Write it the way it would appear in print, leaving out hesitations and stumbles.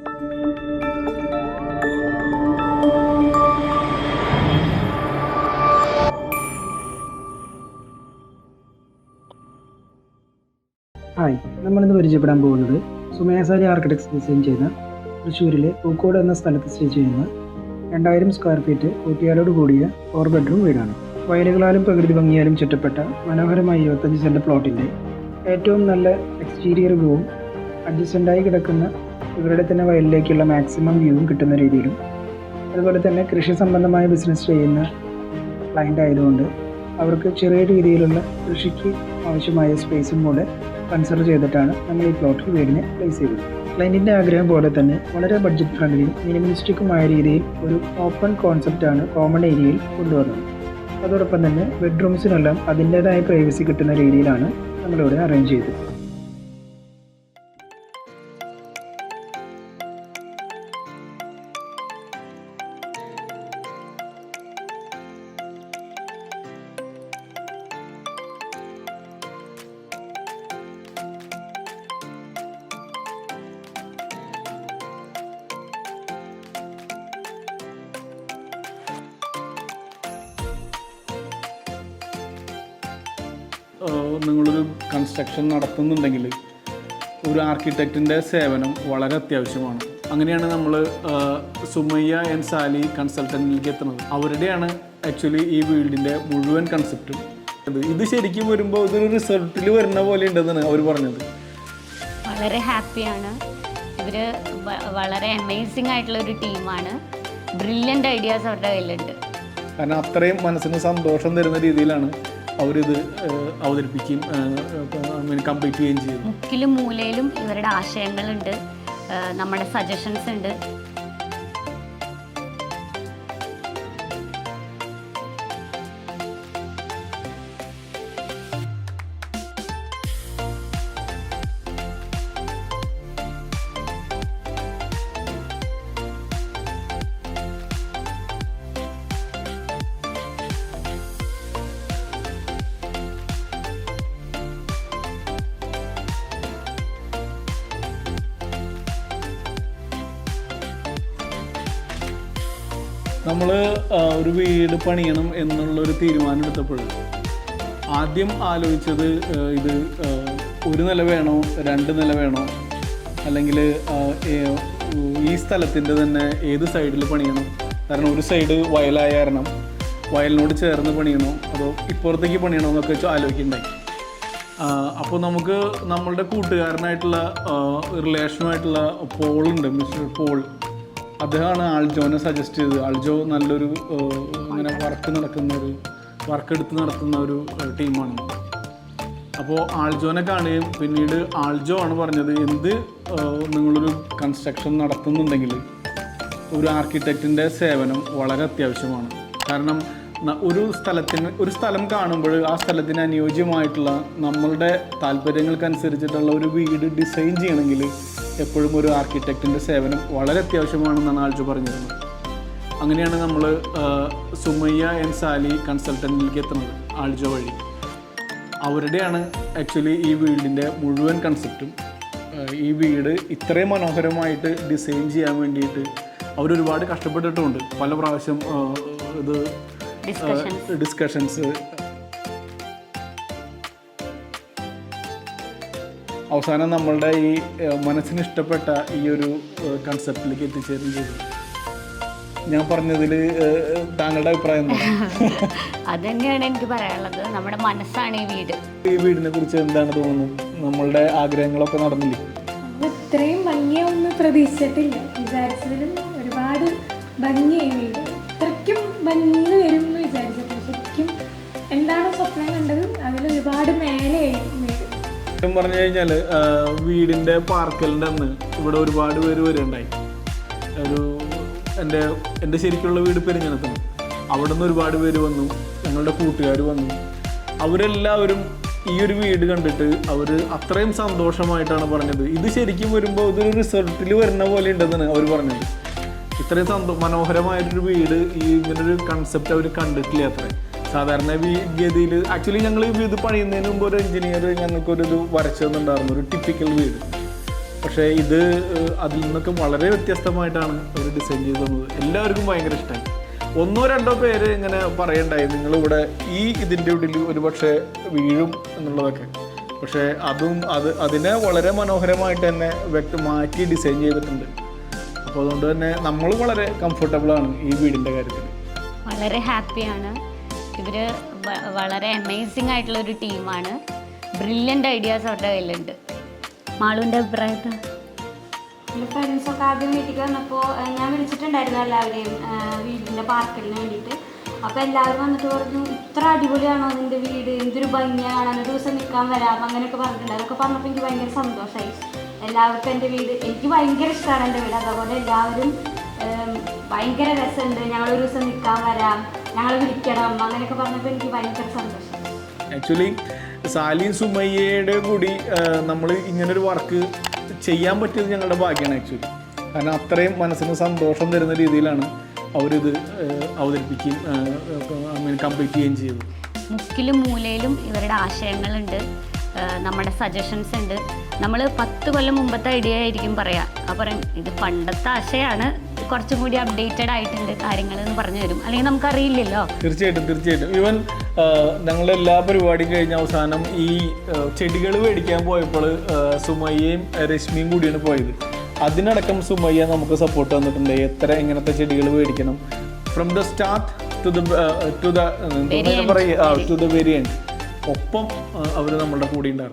Hi, നമ്മളിന്ന് പരിചയപ്പെടാൻ പോകുന്നത് സുമേസാരി ആർക്കിടെക്ട്സ് ഡിസൈൻ ചെയ്ത തൃശ്ശൂരിലെ പൂക്കോട് എന്ന സ്ഥലത്ത് സ്ഥിതി ചെയ്യുന്ന 2000 സ്ക്വയർ ഫീറ്റ് കൂട്ടിയാലോട് കൂടിയ 4 ബെഡ്റൂം വീടാണ്. വയലുകളാലും പ്രകൃതി ഭംഗിയാലും ചുറ്റപ്പെട്ട മനോഹരമായ 25 സെന്റ് പ്ലോട്ടിൻ്റെ ഏറ്റവും നല്ല എക്സ്റ്റീരിയർ വ്യൂവും അഡ്ജസ്റ്റൻ്റായി കിടക്കുന്ന ഇവരുടെ തന്നെ വയലിലേക്കുള്ള മാക്സിമം വ്യൂവും കിട്ടുന്ന രീതിയിലും, അതുപോലെ തന്നെ കൃഷി സംബന്ധമായ ബിസിനസ് ചെയ്യുന്ന ക്ലയൻ്റ് ആയതുകൊണ്ട് അവർക്ക് ചെറിയ രീതിയിലുള്ള കൃഷിക്ക് ആവശ്യമായ സ്പേസും കൂടെ കൺസിഡർ ചെയ്തിട്ടാണ് നമ്മൾ ഈ പ്ലോട്ടിൽ വീടിനെ പ്ലേസ് ചെയ്തത്. ക്ലയൻറ്റിൻ്റെ ആഗ്രഹം പോലെ തന്നെ വളരെ ബഡ്ജറ്റ് ഫ്രണ്ട്ലിയും മിനിമലിസ്റ്റിക്കുമായ രീതിയിൽ ഒരു ഓപ്പൺ കോൺസെപ്റ്റാണ് കോമൺ ഏരിയയിൽ കൊണ്ടുവന്നത്. അതോടൊപ്പം തന്നെ ബെഡ്റൂംസിനെല്ലാം അതിൻ്റേതായ പ്രൈവസി കിട്ടുന്ന രീതിയിലാണ് നമ്മളിവിടെ അറേഞ്ച് ചെയ്തത്. നിങ്ങളൊരു കൺസ്ട്രക്ഷൻ നടത്തുന്നുണ്ടെങ്കിൽ ഒരു ആർക്കിടെക്റ്റിൻ്റെ സേവനം വളരെ അത്യാവശ്യമാണ്. അങ്ങനെയാണ് നമ്മൾ സുമയ്യ ആൻഡ് സാലി കൺസൾട്ടൻറ്റിലേക്ക് എത്തുന്നത്. അവരുടെയാണ് ആക്ച്വലി ഈ വീടിൻ്റെ മുഴുവൻ കൺസെപ്റ്റും. ഇത് ശരിക്കും വരുമ്പോൾ ഇതൊരു റിസൾട്ടിൽ വരുന്ന പോലെ ഉണ്ടെന്നാണ് അവർ പറഞ്ഞത്. വളരെ ഹാപ്പിയാണ്. ഇവർ വളരെ അമേസിംഗ് ആയിട്ടുള്ളൊരു ടീമാണ്. ബ്രില്യൻ്റ് ഐഡിയാസ് അവരുടെ കയ്യിലുണ്ട്. കാരണം അത്രയും മനസ്സിന് സന്തോഷം തരുന്ന രീതിയിലാണ് അവരിത് അവതരിപ്പിക്കുകയും കംപ്ലീറ്റ് ചെയ്യുകയും ചെയ്തു. മുക്കിലും മൂലയിലും ഇവരുടെ ആശയങ്ങളുണ്ട്, നമ്മുടെ സജഷൻസ് ഉണ്ട്. നമ്മൾ ഒരു വീട് പണിയണം എന്നുള്ളൊരു തീരുമാനം എടുത്തപ്പോൾ ആദ്യം ആലോചിച്ചത് ഇത് ഒരു നില വേണോ 2 നില വേണോ, അല്ലെങ്കിൽ ഈ സ്ഥലത്തിൻ്റെ തന്നെ ഏത് സൈഡിൽ പണിയണം. കാരണം ഒരു സൈഡ് വയലായ കാരണം വയലിനോട് ചേർന്ന് പണിയണോ അതോ ഇപ്പുറത്തേക്ക് പണിയണോ എന്നൊക്കെ ആലോചിക്കുന്നുണ്ടായി. അപ്പോൾ നമുക്ക് നമ്മളുടെ കൂട്ടുകാരനായിട്ടുള്ള റിലേഷനുമായിട്ടുള്ള പോളുണ്ട്, മിസ്റ്റർ പോൾ. അദ്ദേഹമാണ് ആൾജോനെ സജസ്റ്റ് ചെയ്തത്. ആൾജോ നല്ലൊരു ഇങ്ങനെ വർക്ക് എടുത്ത് നടത്തുന്ന ഒരു ടീമാണ്. അപ്പോൾ ആൾജോനെ കാണുകയും പിന്നീട് ആൾജോ ആണ് പറഞ്ഞത്, നിങ്ങളൊരു കൺസ്ട്രക്ഷൻ നടത്തുന്നുണ്ടെങ്കിൽ ഒരു ആർക്കിടെക്റ്റിൻ്റെ സേവനം വളരെ അത്യാവശ്യമാണ്. കാരണം ഒരു സ്ഥലം കാണുമ്പോൾ ആ സ്ഥലത്തിന് അനുയോജ്യമായിട്ടുള്ള നമ്മളുടെ താല്പര്യങ്ങൾക്കനുസരിച്ചിട്ടുള്ള ഒരു വീട് ഡിസൈൻ ചെയ്യണമെങ്കിൽ എപ്പോഴും ഒരു ആർക്കിടെക്റ്റിൻ്റെ സേവനം വളരെ അത്യാവശ്യമാണെന്നാണ് ആൾജോ പറഞ്ഞിരുന്നത്. അങ്ങനെയാണ് നമ്മൾ സുമയ്യ ആൻഡ് സാലി കൺസൾട്ടൻറ്റിലേക്ക് എത്തുന്നത് ആൾജോ വഴി. അവരുടെയാണ് ആക്ച്വലി ഈ വീടിൻ്റെ മുഴുവൻ കൺസെപ്റ്റും. ഈ വീട് ഇത്രയും മനോഹരമായിട്ട് ഡിസൈൻ ചെയ്യാൻ വേണ്ടിയിട്ട് അവരൊരുപാട് കഷ്ടപ്പെട്ടിട്ടുമുണ്ട്. പല പ്രാവശ്യം ഇത് ഡിസ്കഷൻസ് അവസാനം നമ്മളുടെ ഈ മനസ്സിന് ഇഷ്ടപ്പെട്ട ഈ ഒരു കൺസെപ്റ്റിലേക്ക് എത്തിച്ചേരുകയും ചെയ്തു. ഞാൻ പറഞ്ഞതിൽ താങ്കളുടെ അഭിപ്രായം അത് തന്നെയാണ് എനിക്ക് പറയാനുള്ളത്. നമ്മുടെ മനസ്സാണ് ഈ വീട്. ഈ വീടിനെ കുറിച്ച് എന്താണ് തോന്നുന്നത്? നമ്മളുടെ ആഗ്രഹങ്ങളൊക്കെ നടന്നില്ലേ? ഇത്രയും ഭംഗിയൊന്നും പ്രതീക്ഷിച്ചിട്ടില്ല. വിചാരിച്ചതിലും ഒരുപാട് ഭംഗിയായി വീട്. ഇത്രയ്ക്കും ഭംഗി വരും എന്ന് വിചാരിച്ചിട്ടില്ല. ശരിക്കും എന്താണ് സ്വപ്നം കണ്ടത് അതിൽ ഒരുപാട് മേലെയായി വീട്. പറഞ്ഞു കഴിഞ്ഞാൽ വീടിൻ്റെ പാർക്കലിൻ്റെ അന്ന് ഇവിടെ ഒരുപാട് പേര് വരുന്നുണ്ടായി. എൻ്റെ ശരിക്കുള്ള വീട് പെരിഞ്ഞനത്താണ്. അവിടെ നിന്ന് ഒരുപാട് പേര് വന്നു, ഞങ്ങളുടെ കൂട്ടുകാർ വന്നു. അവരെല്ലാവരും ഈ ഒരു വീട് കണ്ടിട്ട് അവർ അത്രയും സന്തോഷമായിട്ടാണ് പറഞ്ഞത്. ഇത് ശരിക്കും വരുമ്പോൾ ഇതൊരു റിസൾട്ടിൽ വരുന്ന പോലെ ഉണ്ടെന്നാണ് അവർ പറഞ്ഞത്. ഇത്രയും മനോഹരമായിട്ടൊരു വീട് ഇങ്ങനൊരു കൺസെപ്റ്റ് അവർ കണ്ടിട്ടില്ല. അത്രയും സാധാരണ ഗതിയിൽ ആക്ച്വലി ഞങ്ങൾ ഇത് പണിയുന്നതിന് മുമ്പ് ഒരു എഞ്ചിനീയർ ഞങ്ങൾക്കൊരു ഇത് വരച്ചു തന്നിട്ടുണ്ടായിരുന്നു, ഒരു ടിപ്പിക്കൽ വീട്. പക്ഷേ ഇത് അതിൽ നിന്നൊക്കെ വളരെ വ്യത്യസ്തമായിട്ടാണ് അവർ ഡിസൈൻ ചെയ്ത് തന്നത്. എല്ലാവർക്കും ഭയങ്കര ഇഷ്ടമായി. 1-2 പേര് ഇങ്ങനെ പറയണ്ടായി നിങ്ങളിവിടെ ഇതിൻ്റെ ഉള്ളിൽ ഒരുപക്ഷെ വീഴും എന്നുള്ളതൊക്കെ. പക്ഷേ അതിനെ വളരെ മനോഹരമായിട്ട് തന്നെ മാറ്റി ഡിസൈൻ ചെയ്തിട്ടുണ്ട്. അപ്പോൾ അതുകൊണ്ട് തന്നെ നമ്മൾ വളരെ കംഫർട്ടബിളാണ് ഈ വീടിൻ്റെ കാര്യത്തിൽ. വളരെ ഹാപ്പിയാണ്. ഇവർ വളരെ അമേസിങ് ആയിട്ടുള്ളൊരു ടീമാണ്. ബ്രില്യൻ്റ് ഐഡിയാസ് അവരുടെ കയ്യിലുണ്ട്. മാളുവിൻ്റെ അഭിപ്രായത്തിൽ എൻ്റെ ഫ്രണ്ട്സൊക്കെ ആദ്യം വീട്ടിൽ വന്നപ്പോൾ ഞാൻ വിളിച്ചിട്ടുണ്ടായിരുന്നു എല്ലാവരെയും വീടിൻ്റെ പാർക്കലിന് വേണ്ടിയിട്ട്. അപ്പോൾ എല്ലാവരും വന്നിട്ട് പറഞ്ഞു ഇത്ര അടിപൊളിയാണോ നിൻ്റെ വീട്, എന്തൊരു ഭംഗിയാണ്, ഒരു ദിവസം നിൽക്കാൻ വരാം അങ്ങനെയൊക്കെ പറഞ്ഞിട്ടുണ്ട്. അതൊക്കെ പറഞ്ഞപ്പോൾ എനിക്ക് ഭയങ്കര സന്തോഷമായി. എല്ലാവർക്കും എൻ്റെ വീട് എനിക്ക് ഭയങ്കര ഇഷ്ടമാണ് എൻ്റെ വീട്. അതുപോലെ എല്ലാവരും ഭയങ്കര രസമുണ്ട്, ഞങ്ങളൊരു ദിവസം നിൽക്കാൻ വരാം, ഞങ്ങൾ വിളിക്കണം അങ്ങനെയൊക്കെ പറഞ്ഞപ്പോൾ എനിക്ക് ഭയങ്കര സന്തോഷം. ആക്ച്വലി സാലിയും സുമയ്യയുടെ കൂടി നമ്മൾ ഇങ്ങനൊരു വർക്ക് ചെയ്യാൻ പറ്റിയത് ഞങ്ങളുടെ ഭാഗ്യമാണ് ആക്ച്വലി. കാരണം അത്രയും മനസ്സിന് സന്തോഷം തരുന്ന രീതിയിലാണ് അവരിത് അവതരിപ്പിക്കുകയും കംപ്ലീറ്റ് ചെയ്യുകയും ചെയ്തു. മുക്കിലും മൂലയിലും ഇവരുടെ ആശയങ്ങളുണ്ട്, നമ്മുടെ സജഷൻസ് ഉണ്ട്. നമ്മൾ 10 കൊല്ലം മുമ്പത്തെ ഐഡിയ ആയിരിക്കും പറയാം. അപ്പോൾ ഇത് പണ്ടത്തെ ആശയമാണ്, കുറച്ചും കൂടി അപ്ഡേറ്റഡ് ആയിട്ടുണ്ട് കാര്യങ്ങൾ എന്ന് പറഞ്ഞു തരും. അല്ലെങ്കിൽ നമുക്കറിയില്ലല്ലോ. തീർച്ചയായിട്ടും ഈവൻ ഞങ്ങളെല്ലാ പരിപാടിയും കഴിഞ്ഞ അവസാനം ഈ ചെടികൾ മേടിക്കാൻ പോയപ്പോൾ സുമയ്യയും രശ്മിയും കൂടിയാണ് പോയത്. അതിനടക്കം സുമയ്യ നമുക്ക് സപ്പോർട്ട് തന്നിട്ടുണ്ട്. എങ്ങനത്തെ ചെടികൾ മേടിക്കണം from the start to the very end. ഒപ്പം അവർ നമ്മളുടെ കൂടെ ഉണ്ടായിരുന്നു.